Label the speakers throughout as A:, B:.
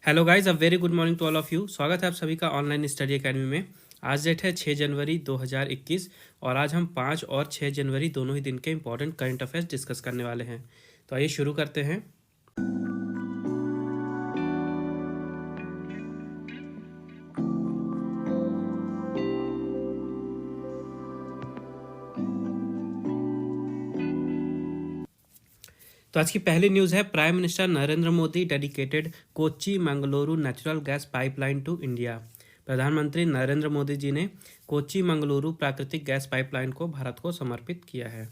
A: Hello guys, a very good morning to all of you. स्वागत है आप सभी का ऑनलाइन स्टडी एकेडमी में। आज डेट है 6 जनवरी 2021 और आज हम 5 और 6 जनवरी दोनों ही दिन के इंपॉर्टेंट करंट अफेयर्स डिस्कस करने वाले हैं। तो आइए शुरू करते हैं। तो आज की पहली न्यूज़ है, prime minister Narendra Modi dedicated Kochi Mangaluru natural gas pipeline to India. प्रधानमंत्री नरेंद्र मोदी जी ने कोच्चि मंगलुरु प्राकृतिक गैस पाइपलाइन को भारत को समर्पित किया है।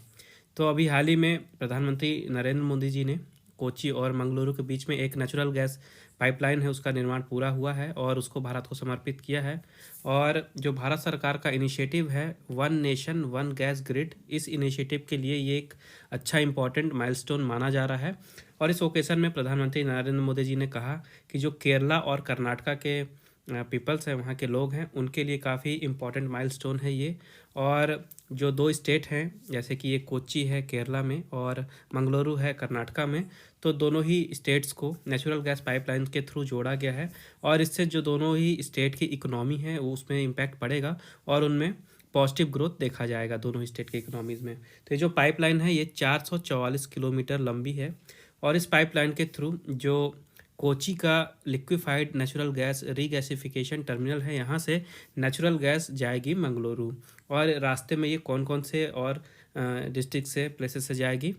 A: तो अभी हाल ही में प्रधानमंत्री नरेंद्र मोदी जी ने कोच्चि और मंगलुरु के बीच में एक नेचुरल गैस पाइपलाइन है, उसका निर्माण पूरा हुआ है और उसको भारत को समर्पित किया है। और जो भारत सरकार का इनिशिएटिव है one nation one gas grid, इस इनिशिएटिव के लिए ये एक अच्छा इंपॉर्टेंट माइलस्टोन माना जा रहा है। और इस ओकेज़न में प्रधानमंत्री नरेंद्र मोदी जी ने कहा कि जो केरला और कर्नाटका के पीपल्स हैं, वहाँ के लोग हैं, उनके लिए काफ़ी इम्पॉर्टेंट माइलस्टोन है ये। और जो दो स्टेट हैं, जैसे कि ये कोच्चि है केरला में और मंगलुरु है कर्नाटका में, तो दोनों ही स्टेट्स को नेचुरल गैस पाइपलाइन के थ्रू जोड़ा गया है। और इससे जो दोनों ही स्टेट की इकोनॉमी है वो उसमें इम्पैक्ट पड़ेगा और उनमें पॉजिटिव ग्रोथ देखा जाएगा दोनों ही स्टेट के इकोनॉमीज़ में। तो ये जो पाइपलाइन है ये 444 किलोमीटर लंबी है और इस पाइपलाइन के थ्रू जो कोच्चि का liquefied natural gas regasification terminal है, यहाँ से नेचुरल गैस जाएगी मंगलुरु। और रास्ते में ये कौन कौन से और डिस्ट्रिक्ट से प्लेसेस से जाएगी,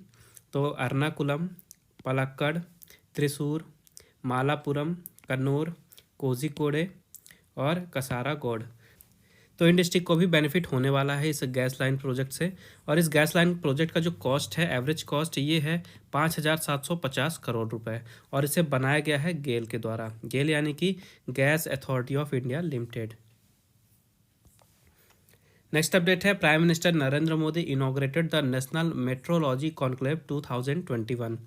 A: तो एर्नाकुलम, पलक्कड़, त्रिशूर, मालापुरम, कन्नूर, कोझिकोडे और कसारागोड। तो इन डिस्ट्रिक्ट को भी बेनिफिट होने वाला है इस गैस लाइन प्रोजेक्ट से। और इस गैस लाइन प्रोजेक्ट का जो कॉस्ट है, एवरेज कॉस्ट ये है 5,750 करोड़ रुपए और इसे बनाया गया है गेल के द्वारा। गेल यानी कि gas authority of India limited. Next update है, prime minister Narendra Modi inaugurated the national metrology conclave 2021।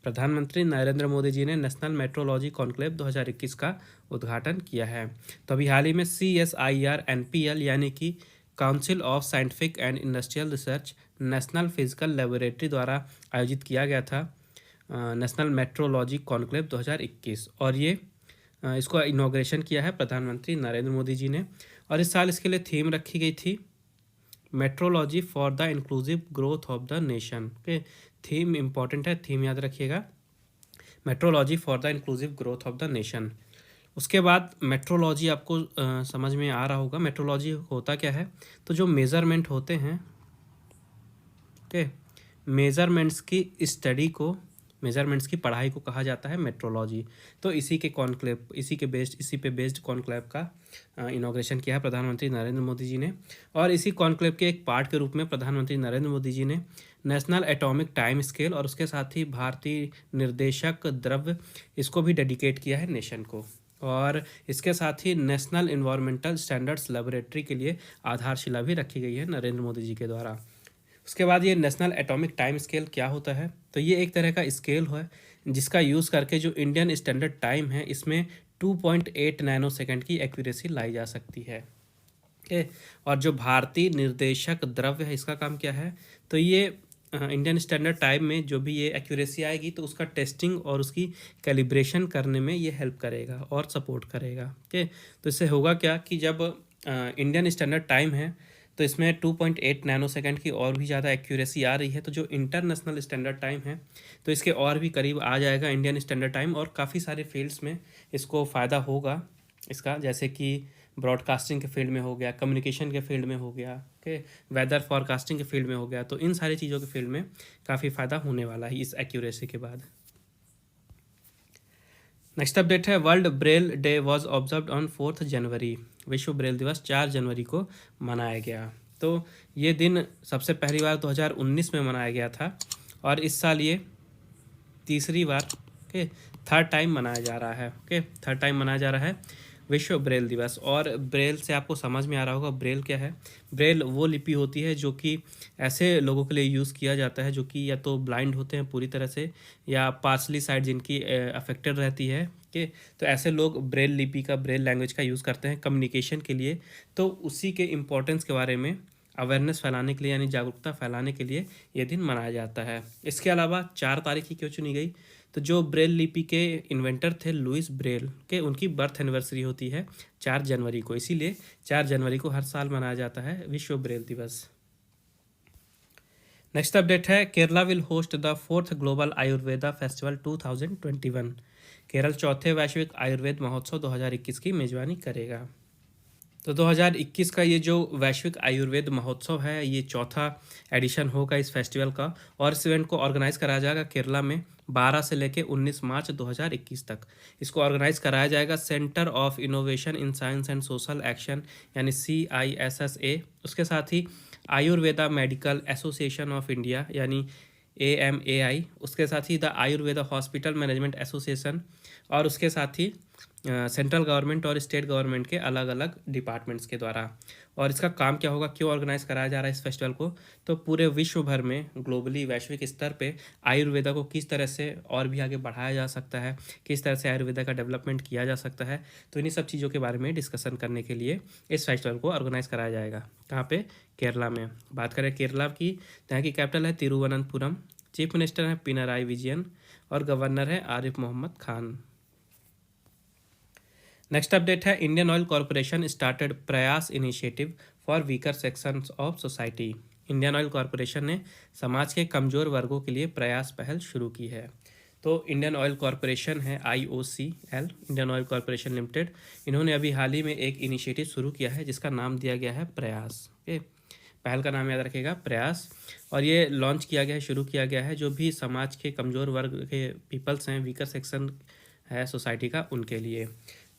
A: प्रधानमंत्री नरेंद्र मोदी जी ने नेशनल मेट्रोलॉजी कॉन्क्लेव 2021 का उद्घाटन किया है। तो अभी हाल ही में CSIR NPL यानी कि council of scientific and industrial research national physical laboratory द्वारा आयोजित किया गया था नेशनल मेट्रोलॉजी कॉन्क्लेव 2021 और ये इसको इनॉग्रेशन किया है प्रधानमंत्री नरेंद्र मोदी जी ने। और इस साल इसके लिए थीम रखी गई थी metrology for the inclusive growth of the nation. Okay, theme important है, थीम याद रखिएगा, metrology for the inclusive growth of the nation. उसके बाद मेट्रोलॉजी आपको समझ में आ रहा होगा मेट्रोलॉजी होता क्या है। तो जो मेज़रमेंट होते हैं, ओके, मेज़रमेंट्स की स्टडी को, मेज़रमेंट्स की पढ़ाई को कहा जाता है मेट्रोलॉजी। तो इसी के कॉन्क्लेव, इसी पे बेस्ड कॉन्क्लेव का इनॉग्रेशन किया है प्रधानमंत्री नरेंद्र मोदी जी ने। और इसी कॉन्क्लेव के एक पार्ट के रूप में प्रधानमंत्री नरेंद्र मोदी जी ने नेशनल एटॉमिक टाइम स्केल और उसके साथ ही भारतीय निर्देशक द्रव्य, इसको भी डेडिकेट किया है नेशन को। और इसके साथ ही नेशनल इन्वायरमेंटल स्टैंडर्ड्स लेबोरेटरी के लिए आधारशिला भी रखी गई है नरेंद्र मोदी जी के द्वारा। उसके बाद ये नेशनल एटॉमिक टाइम स्केल क्या होता है, तो ये एक तरह का स्केल है जिसका यूज़ करके जो इंडियन स्टैंडर्ड टाइम है इसमें 2.8 नैनो सेकेंड की एक्यूरेसी लाई जा सकती है। ओके, और जो भारतीय निर्देशक द्रव्य है इसका काम क्या है, तो ये इंडियन स्टैंडर्ड टाइम में जो भी ये एक्यूरेसी आएगी तो उसका टेस्टिंग और उसकी कैलिब्रेशन करने में ये हेल्प करेगा और सपोर्ट करेगा। ओके, तो इससे होगा क्या कि जब इंडियन स्टैंडर्ड टाइम है तो इसमें 2.8 नैनो सेकेंड की और भी ज़्यादा एक्यूरेसी आ रही है, तो जो इंटरनेशनल स्टैंडर्ड टाइम है तो इसके और भी करीब आ जाएगा इंडियन स्टैंडर्ड टाइम। और काफ़ी सारे फील्ड्स में इसको फ़ायदा होगा इसका, जैसे कि ब्रॉडकास्टिंग के फील्ड में हो गया, कम्युनिकेशन के फील्ड में हो गया, ओके, वेदर फॉरकास्टिंग के फील्ड में हो गया। तो इन सारी चीज़ों के फील्ड में काफ़ी फ़ायदा होने वाला है इस एक्यूरेसी के बाद। नेक्स्ट अपडेट है, world Braille day was observed on 4 जनवरी। विश्व ब्रेल दिवस 4 जनवरी को मनाया गया। तो ये दिन सबसे पहली बार 2019 में मनाया गया था और इस साल ये तीसरी बार, ओके, थर्ड टाइम मनाया जा रहा है। ओके, थर्ड टाइम मनाया जा रहा है विश्व ब्रेल दिवस। और ब्रेल से आपको समझ में आ रहा होगा ब्रेल क्या है। ब्रेल वो लिपि होती है जो कि ऐसे लोगों के लिए यूज़ किया जाता है जो कि या तो ब्लाइंड होते हैं पूरी तरह से या पार्सली साइड जिनकी अफेक्टेड रहती है। ओके, तो ऐसे लोग ब्रेल लिपि का, ब्रेल लैंग्वेज का यूज़ करते हैं कम्युनिकेशन के लिए। तो उसी के इम्पोर्टेंस के बारे में अवेयरनेस फैलाने के लिए, यानी जागरूकता फैलाने के लिए ये दिन मनाया जाता है। इसके अलावा 4 तारीख ही क्यों चुनी गई, तो जो ब्रेल लिपि के इन्वेंटर थे लुइस ब्रेल के, उनकी बर्थ एनिवर्सरी होती है 4 जनवरी को, इसीलिए 4 जनवरी को हर साल मनाया जाता है विश्व ब्रेल दिवस। नेक्स्ट अपडेट है, Kerala will host the 4th global Ayurveda festival 2021। Kerala चौथे वैश्विक आयुर्वेद महोत्सव 2021 की मेजबानी करेगा। तो 2021 का ये जो वैश्विक आयुर्वेद महोत्सव है, ये चौथा एडिशन होगा इस फेस्टिवल का, और इस इवेंट को ऑर्गेनाइज कराया जाएगा केरला में 12 से लेकर 19 मार्च 2021 तक। इसको ऑर्गेनाइज कराया जाएगा centre of innovation in science and social action यानी CISSA, उसके साथ ही Ayurveda medical association of India यानी AMAI, उसके साथ ही the Ayurveda hospital management association, और उसके साथ ही सेंट्रल गवर्नमेंट और स्टेट गवर्नमेंट के अलग अलग डिपार्टमेंट्स के द्वारा। और इसका काम क्या होगा, क्यों ऑर्गेनाइज कराया जा रहा है इस फेस्टिवल को, तो पूरे विश्व भर में ग्लोबली वैश्विक स्तर पे आयुर्वेदा को किस तरह से और भी आगे बढ़ाया जा सकता है, किस तरह से आयुर्वेदा का डेवलपमेंट किया जा सकता है, तो इन्हीं सब चीज़ों के बारे में डिस्कशन करने के लिए इस फेस्टिवल को ऑर्गेनाइज कराया जाएगा। कहाँ पे, केरला में। बात करें केरला की, यहाँ की कैपिटल है तिरुवनंतपुरम, चीफ मिनिस्टर है पिनाराई विजयन, और गवर्नर है आरिफ मोहम्मद खान। नेक्स्ट अपडेट है, इंडियन ऑयल कॉरपोरेशन स्टार्टेड प्रयास initiative for weaker sections of society. Indian oil corporation ने समाज के कमज़ोर वर्गों के लिए प्रयास पहल शुरू की है। तो इंडियन ऑयल कॉरपोरेशन है IOCL, Indian oil corporation limited, इन्होंने अभी हाल ही में एक इनिशिएटिव शुरू किया है जिसका नाम दिया गया है प्रयास। ओके, पहल का नाम याद रखेगा, प्रयास। और ये लॉन्च किया गया है, शुरू किया गया है जो भी समाज के कमज़ोर वर्ग के पीपल्स हैं, वीकर सेक्शन है सोसाइटी का, उनके लिए।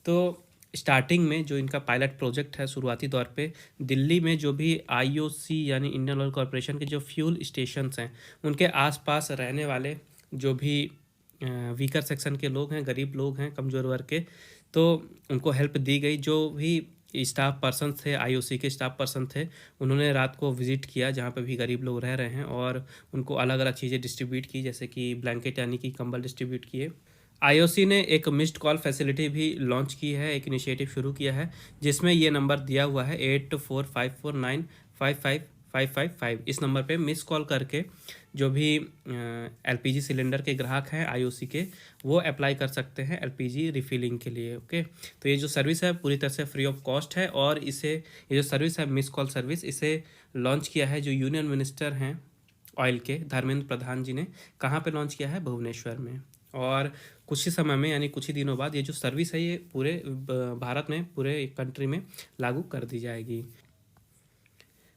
A: तो स्टार्टिंग में जो इनका पायलट प्रोजेक्ट है शुरुआती तौर पे, दिल्ली में जो भी IOC यानी इंडियन ऑयल कॉरपोरेशन के जो फ्यूल स्टेशंस हैं, उनके आसपास रहने वाले जो भी वीकर सेक्शन के लोग हैं, गरीब लोग हैं, कमज़ोर वर्ग के, तो उनको हेल्प दी गई। जो भी स्टाफ पर्सन थे, IOC के स्टाफ पर्सन थे, उन्होंने रात को विज़िट किया जहाँ पे भी गरीब लोग रह रहे हैं, और उनको अलग अलग चीज़ें डिस्ट्रीब्यूट की, जैसे कि ब्लैंकेट यानी कि कंबल डिस्ट्रीब्यूट किए। IOC ने एक मिस्ड कॉल फैसिलिटी भी लॉन्च की है, एक इनिशिएटिव शुरू किया है जिसमें ये नंबर दिया हुआ है 8454955555। इस नंबर पे मिस कॉल करके जो भी LPG सिलेंडर के ग्राहक हैं IOC के, वो अप्लाई कर सकते हैं LPG रिफिलिंग के लिए। ओके, तो ये जो सर्विस है पूरी तरह से फ्री ऑफ कॉस्ट है, और इसे, ये जो सर्विस है मिस कॉल सर्विस, इसे लॉन्च किया है जो यूनियन मिनिस्टर हैं ऑयल के, धर्मेंद्र प्रधान जी ने। कहाँ पे लॉन्च किया है, भुवनेश्वर में। और कुछ ही समय में यानी कुछ ही दिनों बाद ये जो सर्विस है ये पूरे भारत में, पूरे कंट्री में लागू कर दी जाएगी।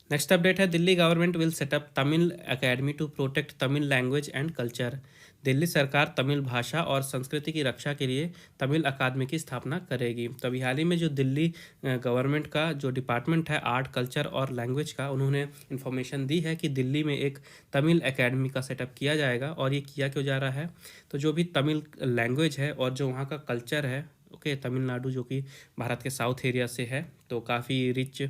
A: नेक्स्ट अपडेट है, Delhi government will set up Tamil academy to protect Tamil language and culture. Delhi सरकार तमिल भाषा और संस्कृति की रक्षा के लिए तमिल अकादमी की स्थापना करेगी। तो अभी हाल ही में जो दिल्ली गवर्नमेंट का जो डिपार्टमेंट है आर्ट, कल्चर और लैंग्वेज का, उन्होंने इन्फॉर्मेशन दी है कि दिल्ली में एक तमिल एकेडमी का सेटअप किया जाएगा। और ये किया क्यों जा रहा है, तो जो भी तमिल लैंग्वेज है और जो वहाँ का कल्चर है, ओके, तमिलनाडु जो कि भारत के साउथ एरिया से है, तो काफ़ी रिच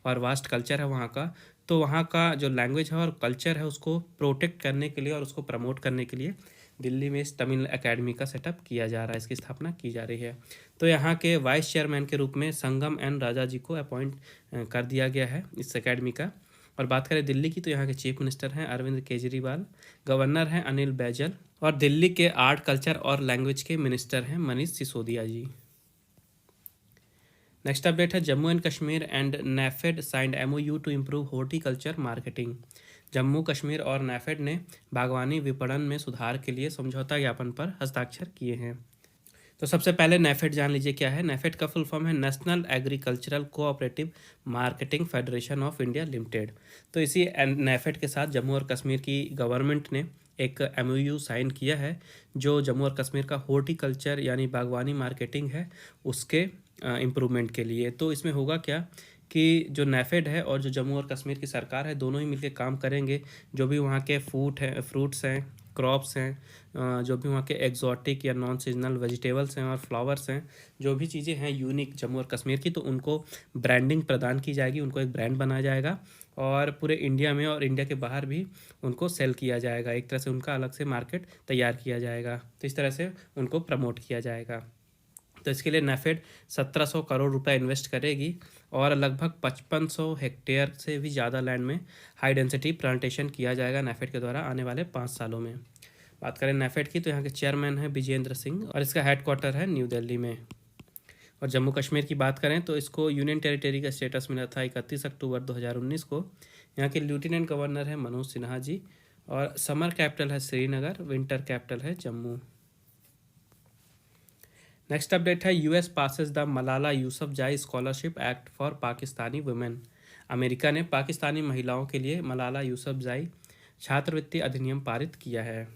A: और वास्ट कल्चर है वहाँ का। तो वहाँ का जो लैंग्वेज है और कल्चर है उसको प्रोटेक्ट करने के लिए और उसको प्रमोट करने के लिए दिल्ली में इस तमिल एकेडमी का सेटअप किया जा रहा है, इसकी स्थापना की जा रही है। तो यहाँ के वाइस चेयरमैन के रूप में संगम एन राजा जी को अपॉइंट कर दिया गया है इस एकेडमी का। और बात करें दिल्ली की, तो यहाँ के चीफ मिनिस्टर हैं अरविंद केजरीवाल, गवर्नर हैं अनिल बैजल, और दिल्ली के आर्ट, कल्चर और लैंग्वेज के मिनिस्टर हैं मनीष सिसोदिया जी। नेक्स्ट अपडेट है, Jammu and Kashmir and NAFED signed MOU to improve horticulture marketing. Jammu Kashmir और NAFED ने बागवानी विपणन में सुधार के लिए समझौता ज्ञापन पर हस्ताक्षर किए हैं। तो सबसे पहले NAFED जान लीजिए क्या है। NAFED का फुल फॉर्म है national agricultural cooperative marketing federation of India limited. तो इसी NAFED के साथ जम्मू और कश्मीर की गवर्नमेंट ने एक MOU साइन किया है जो जम्मू और कश्मीर का हॉर्टिकल्चर यानी बागवानी मार्केटिंग है उसके इम्प्रूवमेंट के लिए। तो इसमें होगा क्या कि जो NAFED है और जो जम्मू और कश्मीर की सरकार है, दोनों ही मिलकर काम करेंगे। जो भी वहाँ के फ्रूट्स हैं, क्रॉप्स हैं, जो भी वहाँ के एग्जॉटिक या नॉन सीजनल वेजिटेबल्स हैं और फ्लावर्स हैं, जो भी चीज़ें हैं यूनिक जम्मू और कश्मीर की, तो उनको ब्रांडिंग प्रदान की जाएगी, उनको एक ब्रांड बनाया जाएगा और पूरे इंडिया में और इंडिया के बाहर भी उनको सेल किया जाएगा। एक तरह से उनका अलग से मार्केट तैयार किया जाएगा, तो इस तरह से उनको प्रमोट किया जाएगा। तो इसके लिए NAFED 1700 करोड़ रुपए इन्वेस्ट करेगी और लगभग 5500 हेक्टेयर से भी ज़्यादा लैंड में हाई डेंसिटी प्लांटेशन किया जाएगा NAFED के द्वारा आने वाले 5 सालों में। बात करें नेफेड की तो यहाँ के चेयरमैन हैं विजेंद्र सिंह और इसका हेडक्वार्टर है न्यू दिल्ली में। और जम्मू कश्मीर की बात करें तो इसको यूनियन टेरिटरी का स्टेटस मिला था 31 अक्टूबर 2019 को। यहाँ के लेफ्टिनेंट गवर्नर है मनोज सिन्हा जी और समर कैपिटल है श्रीनगर, विंटर कैपिटल है जम्मू। नेक्स्ट अपडेट है US passes the Malala Yousafzai scholarship act for Pakistani women. America ने पाकिस्तानी महिलाओं के लिए मलाला यूसुफजई छात्रवृत्ति अधिनियम पारित किया है।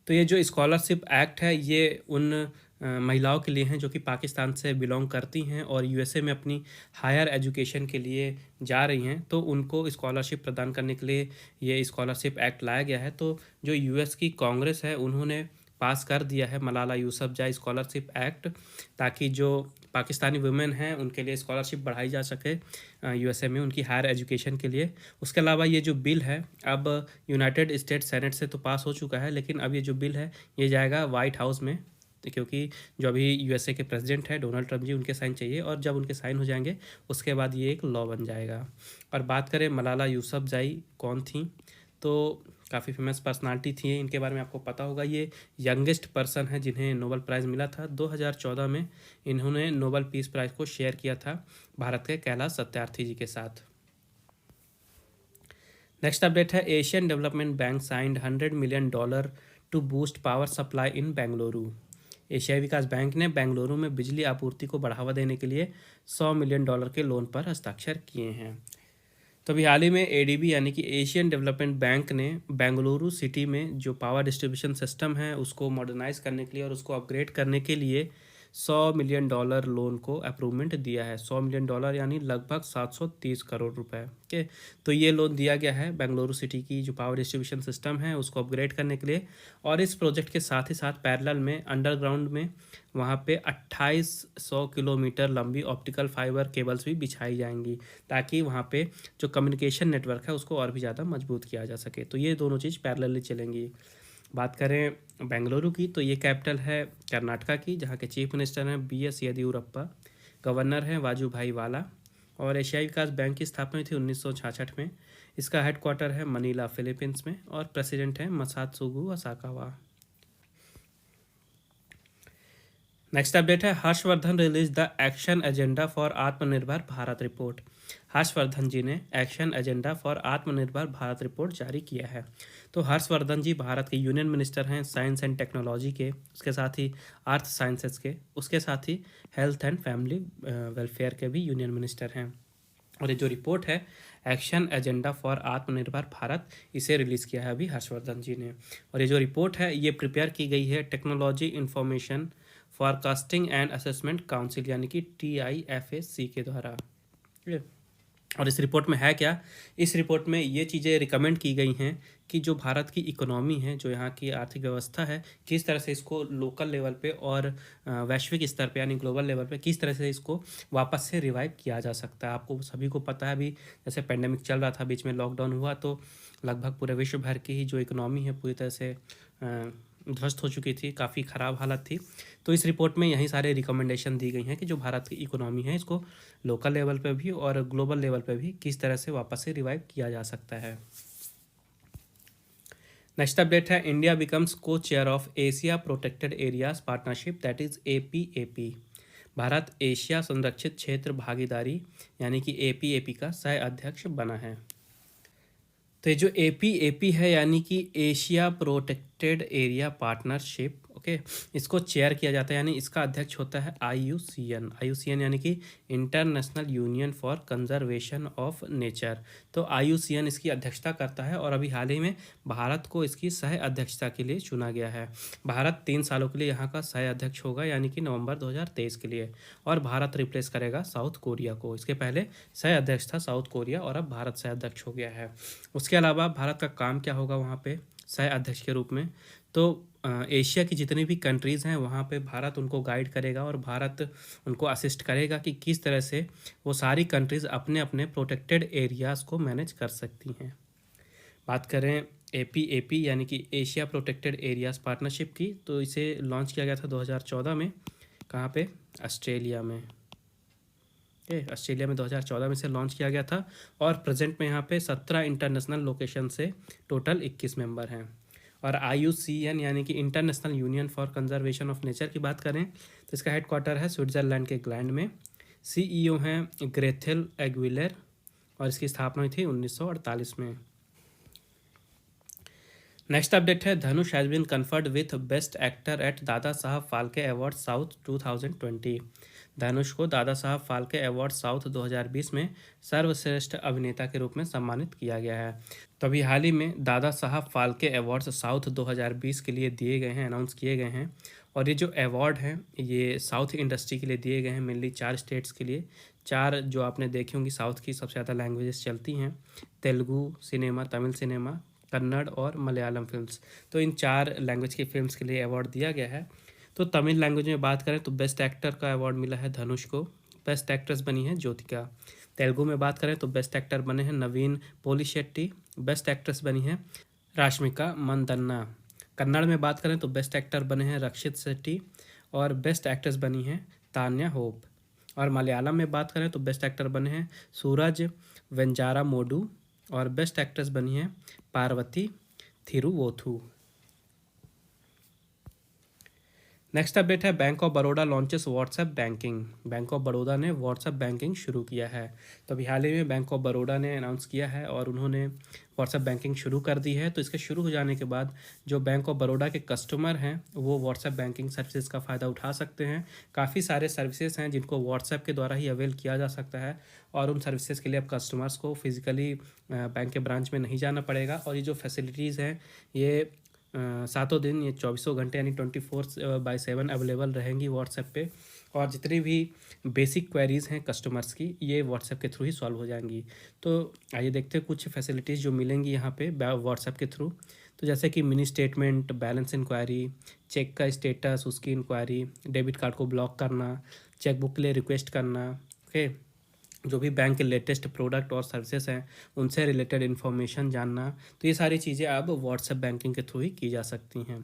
A: तो ये जो स्कॉलरशिप एक्ट है ये उन महिलाओं के लिए हैं जो कि पाकिस्तान से बिलोंग करती हैं और यूएसए में अपनी हायर एजुकेशन के लिए जा रही हैं, तो उनको स्कॉलरशिप प्रदान करने के लिए ये स्कॉलरशिप एक्ट लाया गया है। तो जो यूएस की कांग्रेस है उन्होंने पास कर दिया है मलाला यूसुफजई स्कॉलरशिप एक्ट, ताकि जो पाकिस्तानी वुमेन हैं उनके लिए स्कॉलरशिप बढ़ाई जा सके यूएसए में उनकी हायर एजुकेशन के लिए। उसके अलावा ये जो बिल है अब यूनाइटेड स्टेट सेनेट से तो पास हो चुका है, लेकिन अब ये जो बिल है ये जाएगा वाइट हाउस में, क्योंकि जो अभी यूएसए के प्रेसिडेंट है डोनाल्ड ट्रम्प जी, उनके साइन चाहिए और जब उनके साइन हो जाएंगे उसके बाद ये एक लॉ बन जाएगा। और बात करें मलाला यूसुफजई कौन थी, तो काफ़ी फेमस पर्सनालिटी थी, इनके बारे में आपको पता होगा। ये यंगेस्ट पर्सन है जिन्हें नोबेल प्राइज़ मिला था 2014 में। इन्होंने नोबेल पीस प्राइज़ को शेयर किया था भारत के कैलाश सत्यार्थी जी के साथ। नेक्स्ट अपडेट है Asian development bank signed $100 million to boost power supply in Bengaluru. एशियाई विकास बैंक ने बेंगलुरु में बिजली आपूर्ति को बढ़ावा देने के लिए $100 मिलियन के लोन पर हस्ताक्षर किए हैं। तो अभी हाल ही में एडीबी यानी कि एशियन डेवलपमेंट बैंक ने बेंगलुरु सिटी में जो पावर डिस्ट्रीब्यूशन सिस्टम है उसको मॉडर्नाइज करने के लिए और उसको अपग्रेड करने के लिए $100 मिलियन लोन को अप्रूवमेंट दिया है। $100 मिलियन यानी लगभग 730 करोड़ रुपए के। तो ये लोन दिया गया है बेंगलुरु सिटी की जो पावर डिस्ट्रीब्यूशन सिस्टम है उसको अपग्रेड करने के लिए। और इस प्रोजेक्ट के साथ ही साथ पैरेलल में अंडरग्राउंड में वहाँ पे 2800 किलोमीटर लंबी ऑप्टिकल फाइबर केबल्स भी बिछाई जाएंगी, ताकि वहाँ पे जो कम्युनिकेशन नेटवर्क है उसको और भी ज़्यादा मजबूत किया जा सके। तो ये दोनों चीज़ पैरेलली चलेंगी। बात करें बेंगलुरु की तो ये कैपिटल है कर्नाटका की, जहाँ के चीफ मिनिस्टर हैं BS येदियुरप्पा, गवर्नर हैं वाजूभाई वाला। और एशियाई विकास बैंक की स्थापना हुई थी 1966 में। इसका हेडक्वार्टर है मनीला फिलीपींस में और प्रेसिडेंट हैं मसात्सुगु असाकावा। नेक्स्ट अपडेट है Harshvardhan release the action agenda for आत्मनिर्भर भारत रिपोर्ट। हर्षवर्धन जी ने एक्शन एजेंडा फॉर आत्मनिर्भर भारत रिपोर्ट जारी किया है। तो हर्षवर्धन जी भारत के यूनियन मिनिस्टर हैं साइंस एंड टेक्नोलॉजी के, उसके साथ ही अर्थ साइंसेस के, उसके साथ ही हेल्थ एंड फैमिली वेलफेयर के भी यूनियन मिनिस्टर हैं। और ये जो रिपोर्ट है एक्शन एजेंडा फॉर आत्मनिर्भर भारत, इसे रिलीज़ किया है अभी हर्षवर्धन जी ने। और ये जो रिपोर्ट है ये प्रिपेयर की गई है technology information forecasting and assessment council यानी कि TIFAC के द्वारा। और इस रिपोर्ट में है क्या, इस रिपोर्ट में ये चीज़ें रिकमेंड की गई हैं कि जो भारत की इकोनॉमी है, जो यहाँ की आर्थिक व्यवस्था है, किस तरह से इसको लोकल लेवल पे और वैश्विक स्तर पे यानी ग्लोबल लेवल पे किस तरह से इसको वापस से रिवाइव किया जा सकता है। आपको सभी को पता है अभी जैसे पेंडेमिक चल रहा था, बीच में लॉकडाउन हुआ तो लगभग पूरे विश्व भर की ही जो इकोनॉमी है पूरी तरह से ध्वस्त हो चुकी थी, काफ़ी ख़राब हालत थी। तो इस रिपोर्ट में यही सारे रिकमेंडेशन दी गई हैं कि जो भारत की इकोनॉमी है इसको लोकल लेवल पे भी और ग्लोबल लेवल पे भी किस तरह से वापस से रिवाइव किया जा सकता है। नेक्स्ट अपडेट है इंडिया बिकम्स को chair of Asia protected areas partnership that is APAP। Bharat Asia संरक्षित क्षेत्र भागीदारी यानी कि APAP का सह अध्यक्ष बना है। तो ये जो APAP है यानी कि Asia protected area partnership, okay, इसको चेयर किया जाता है यानी इसका अध्यक्ष होता है IUCN यानी कि international union for conservation of nature. तो IUCN इसकी अध्यक्षता करता है और अभी हाल ही में भारत को इसकी सह अध्यक्षता के लिए चुना गया है। भारत 3 सालों के लिए यहाँ का सह अध्यक्ष होगा यानी कि नवंबर 2023 के लिए, और भारत रिप्लेस करेगा साउथ कोरिया को। इसके पहले सह अध्यक्ष था साउथ कोरिया और अब भारत सह अध्यक्ष हो गया है। उसके अलावा भारत का काम क्या होगा वहाँ पे सह अध्यक्ष के रूप में, तो एशिया की जितनी भी कंट्रीज़ हैं वहाँ पे भारत उनको गाइड करेगा और भारत उनको असिस्ट करेगा कि किस तरह से वो सारी कंट्रीज़ अपने अपने प्रोटेक्टेड एरियाज़ को मैनेज कर सकती हैं। बात करें APAP यानी कि एशिया प्रोटेक्टेड एरियाज़ पार्टनरशिप की, तो इसे लॉन्च किया गया था 2014 में। कहाँ पे? ऑस्ट्रेलिया में। ऑस्ट्रेलिया में 2014 में से लॉन्च किया गया था और प्रेजेंट में यहाँ पे 17 इंटरनेशनल लोकेशन से टोटल 21 मेंबर हैं। और IUCN यानी कि international union for conservation of nature की बात करें तो इसका हेडक्वार्टर है स्विट्ज़रलैंड के ग्लैंड में। CEO हैं ग्रेथेल एग्विलर और इसकी स्थापना हुई थी 1948 में। नेक्स्ट अपडेट है Dhanush has been conferred with best actor at Dada Saheb Phalke award south 2020। धनुष को दादा साहब फाल्के अवार्ड साउथ 2020 में सर्वश्रेष्ठ अभिनेता के रूप में सम्मानित किया गया है। तो अभी हाल ही में दादा साहब फाल्के अवार्ड्स साउथ 2020 के लिए दिए गए हैं, अनाउंस किए गए हैं। और ये जो अवार्ड हैं ये साउथ इंडस्ट्री के लिए दिए गए हैं, मेनली 4 स्टेट्स के लिए। 4 जो आपने देखी होंगी साउथ की सबसे ज़्यादा लैंग्वेजेस चलती हैं, तेलुगु सिनेमा, तमिल सिनेमा, कन्नड़ और मलयालम फिल्म्स। तो इन 4 लैंग्वेज की फिल्म्स के लिए अवार्ड दिया गया है। तो तमिल लैंग्वेज में बात करें तो बेस्ट एक्टर का अवार्ड मिला है धनुष को। बेस्ट एक्ट्रेस बनी है ज्योतिका। तेलुगु में बात करें तो बेस्ट एक्टर बने हैं नवीन पोलिशेट्टी। बेस्ट एक्ट्रेस बनी है राश्मिका मंदन्ना। कन्नड़ में बात करें तो बेस्ट एक्टर बने हैं रक्षित शेट्टी और बेस्ट एक्ट्रेस बनी है तान्या होप। और मलयालम में बात करें तो बेस्ट एक्टर बने हैं सूरज वेंजारा मोडू और बेस्ट एक्ट्रेस बनी है पार्वती थिरुवोथु। नेक्स्ट अपडेट है bank of Baroda launches WhatsApp banking. Bank of Baroda ने व्हाट्सएप बैंकिंग शुरू किया है। तो अभी हाल ही में बैंक ऑफ बड़ौदा ने अनाउंस किया है और उन्होंने व्हाट्सएप बैंकिंग शुरू कर दी है। तो इसके शुरू हो जाने के बाद जो बैंक ऑफ बड़ौदा के कस्टमर हैं वो व्हाट्सएप बैंकिंग सर्विसेज का फ़ायदा उठा सकते हैं। काफ़ी सारे सर्विसेज हैं जिनको व्हाट्सएप के द्वारा ही अवेल किया जा सकता है और उन सर्विसेज के लिए अब कस्टमर्स को फिजिकली बैंक के ब्रांच में नहीं जाना पड़ेगा। और ये जो फैसिलिटीज़ हैं ये 7 दिन, ये 24 घंटे यानी 24/7 अवेलेबल रहेंगी व्हाट्सएप पे। और जितनी भी बेसिक क्वेरीज़ हैं कस्टमर्स की ये व्हाट्सएप के थ्रू ही सॉल्व हो जाएंगी। तो आइए देखते हैं कुछ फैसिलिटीज़ जो मिलेंगी यहाँ पे व्हाट्सएप के थ्रू। तो जैसे कि mini statement, balance inquiry, check का स्टेटस उसकी इंक्वायरी, डेबिट कार्ड को ब्लॉक करना, चेकबुक के लिए रिक्वेस्ट करना, ओके, जो भी बैंक के लेटेस्ट प्रोडक्ट और सर्विसेज हैं उनसे रिलेटेड इन्फॉर्मेशन जानना। तो ये सारी चीज़ें अब व्हाट्सएप बैंकिंग के थ्रू ही की जा सकती हैं।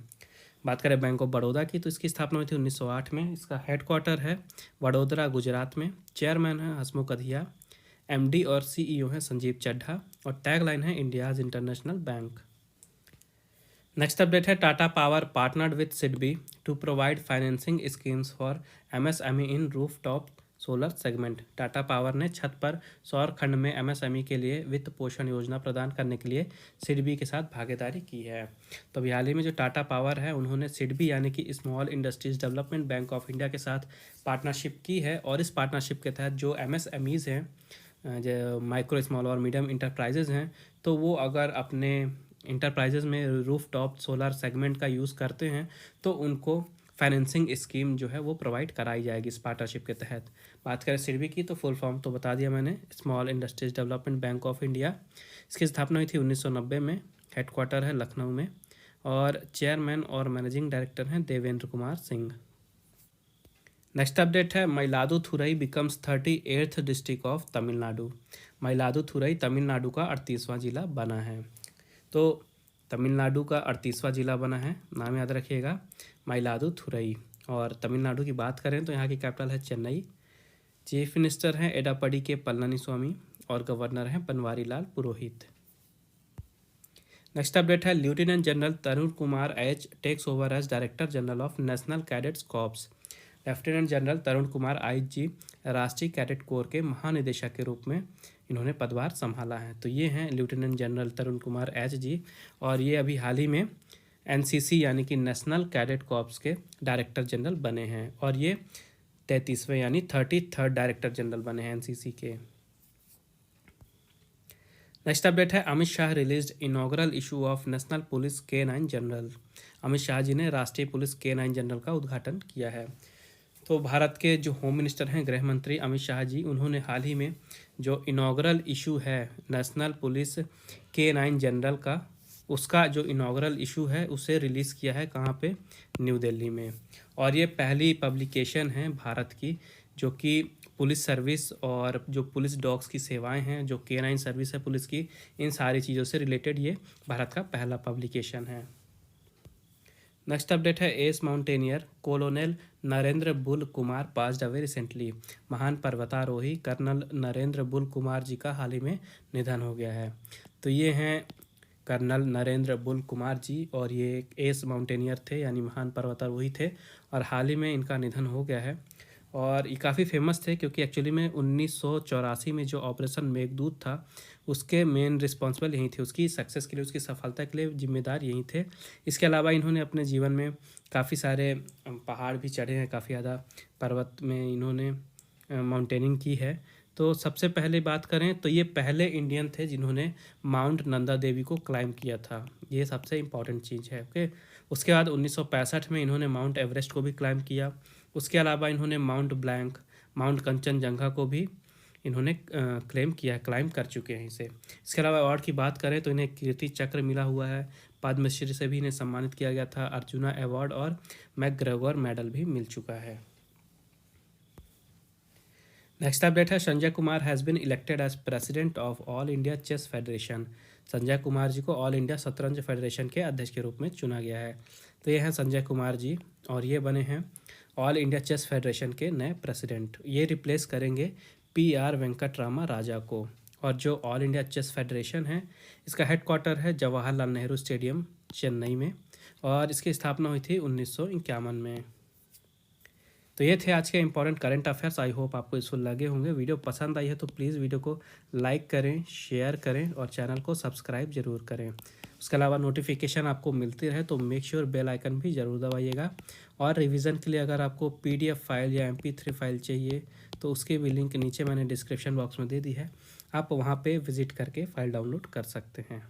A: बात करें बैंक ऑफ बड़ौदा की तो इसकी स्थापना हुई थी 1908 में। इसका हेडक्वार्टर है वडोदरा गुजरात में। चेयरमैन है हसमुख अधिया। MD और CEO हैं संजीव चड्ढा और टैगलाइन है India's international bank. Next update है Tata power partnered with SIDBI to provide financing schemes for MSME in roof top solar segment. Tata power ने छत पर सौर खंड में MSME के लिए वित्त पोषण योजना प्रदान करने के लिए सिडबी के साथ भागीदारी की है। तो अभी हाल ही में जो टाटा पावर है उन्होंने सिडबी यानी कि small industries development bank of India के साथ पार्टनरशिप की है। और इस पार्टनरशिप के तहत जो MSMEs हैं, जो माइक्रो स्मॉल और मीडियम इंटरप्राइजेज़ हैं, तो वो अगर अपने इंटरप्राइजेज़ में रूफ टॉप सोलर सेगमेंट का यूज़ करते हैं तो उनको फाइनेंसिंग स्कीम जो है वो प्रोवाइड कराई जाएगी इस पार्टनरशिप के तहत। बात करें सिडबी की तो फुल फॉर्म तो बता दिया मैंने, small industries development bank of India. इसकी स्थापना हुई थी 1990 में। हेडक्वार्टर है लखनऊ में और चेयरमैन और मैनेजिंग डायरेक्टर हैं देवेंद्र कुमार सिंह। नेक्स्ट अपडेट है Mayiladuthurai becomes 38th district of Tamil Nadu. Mayiladuthurai Tamil Nadu का 38वां जिला बना है। तो तमिलनाडु का 38वां जिला बना है, नाम याद रखिएगा मयिलादुथुरई। और तमिलनाडु की बात करें तो यहाँ की कैपिटल है चेन्नई। चीफ मिनिस्टर हैं एडापडी के पलनीस्वामी और गवर्नर हैं बनवारीलाल पुरोहित। नेक्स्ट अपडेट है lieutenant general Tarun Kumar Aich takes over as director general of national cadets corps. Lieutenant general Tarun Kumar IG राष्ट्रीय कैडेट कोर के महानिदेशक के रूप में इन्होंने पदभार संभाला है। तो ये हैं lieutenant general Tarun Kumar HG और ये अभी हाल ही में NCC यानी कि नेशनल कैडेट कॉर्प्स के डायरेक्टर जनरल बने हैं और ये 33वें यानी 33rd डायरेक्टर जनरल बने हैं NCC के। नेक्स्ट अपडेट है Amit Shah released inaugural issue of national police K9 journal. Amit Shah ji ने राष्ट्रीय पुलिस K9 जनरल का उद्घाटन किया है। तो भारत के जो होम मिनिस्टर हैं गृह मंत्री अमित शाह जी, उन्होंने हाल ही में जो इनॉग्रल इशू है नेशनल पुलिस K9 जनरल का, उसका जो इनॉग्रल इशू है उसे रिलीज़ किया है। कहाँ पे? न्यू दिल्ली में। और ये पहली पब्लिकेशन है भारत की जो कि पुलिस सर्विस और जो पुलिस डॉग्स की सेवाएं हैं, जो K9 सर्विस है पुलिस की, इन सारी चीज़ों से रिलेटेड ये भारत का पहला पब्लिकेशन है। नेक्स्ट अपडेट है S mountaineer colonel Narendra bull Kumar passed away recently. महान पर्वतारोही कर्नल नरेंद्र बुल कुमार जी का हाल ही में निधन हो गया है। तो ये हैं कर्नल नरेंद्र बुल कुमार जी, और ये एक एस माउंटेनियर थे, यानी महान पर्वतारोही थे, और हाल ही में इनका निधन हो गया है। और ये काफ़ी फेमस थे क्योंकि एक्चुअली में 1984 में जो ऑपरेशन मेघदूत था उसके मेन रिस्पॉन्सिबल यही थे, उसकी सक्सेस के लिए, उसकी सफलता के लिए जिम्मेदार यही थे। इसके अलावा इन्होंने अपने जीवन में काफ़ी सारे पहाड़ भी चढ़े हैं, काफ़ी ज़्यादा पर्वत में इन्होंने माउंटेनिंग की है। तो सबसे पहले बात करें तो ये पहले इंडियन थे जिन्होंने माउंट नंदा देवी को क्लाइंब किया था, ये सबसे इम्पॉर्टेंट चीज़ है। ओके, उसके बाद 1965 में इन्होंने माउंट एवरेस्ट को भी क्लाइंब किया। उसके अलावा इन्होंने माउंट ब्लैंक, माउंट कंचनजंगा को भी इन्होंने क्लेम किया है, क्लाइंब कर चुके हैं इसे। इसके अलावा अवार्ड की बात करें तो इन्हें कीर्ति चक्र मिला हुआ है, पद्मश्री से भी इन्हें सम्मानित किया गया था, अर्जुना अवार्ड और मैकग्रेगोर मेडल भी मिल चुका है। नेक्स्ट अपडेट है, Sanjay Kumar has been elected as president of all India chess federation. Sanjay Kumar ji को ऑल इंडिया शतरंज फेडरेशन के अध्यक्ष के रूप में चुना गया है। तो ये हैं संजय कुमार जी, और ये बने हैं ऑल इंडिया चेस फेडरेशन के नए प्रेसिडेंट। ये रिप्लेस करेंगे PR वेंकटरामा राजा को। और जो ऑल इंडिया चेस फेडरेशन है इसका हेडक्वार्टर है जवाहरलाल नेहरू स्टेडियम चेन्नई में, और इसकी स्थापना हुई थी 1951 में। तो ये थे आज के important current affairs. I hope आपको यूजफुल लगे होंगे। वीडियो पसंद आई है तो प्लीज़ वीडियो को लाइक करें, शेयर करें और चैनल को सब्सक्राइब ज़रूर करें। उसके अलावा नोटिफिकेशन आपको मिलती रहे तो मेक श्योर बेल आइकन भी ज़रूर दबाइएगा। और रिवीजन के लिए अगर आपको PDF फाइल या MP3 फाइल चाहिए तो उसके भी लिंक नीचे मैंने डिस्क्रिप्शन बॉक्स में दे दी है, आप वहाँ पर विज़िट करके फ़ाइल डाउनलोड कर सकते हैं।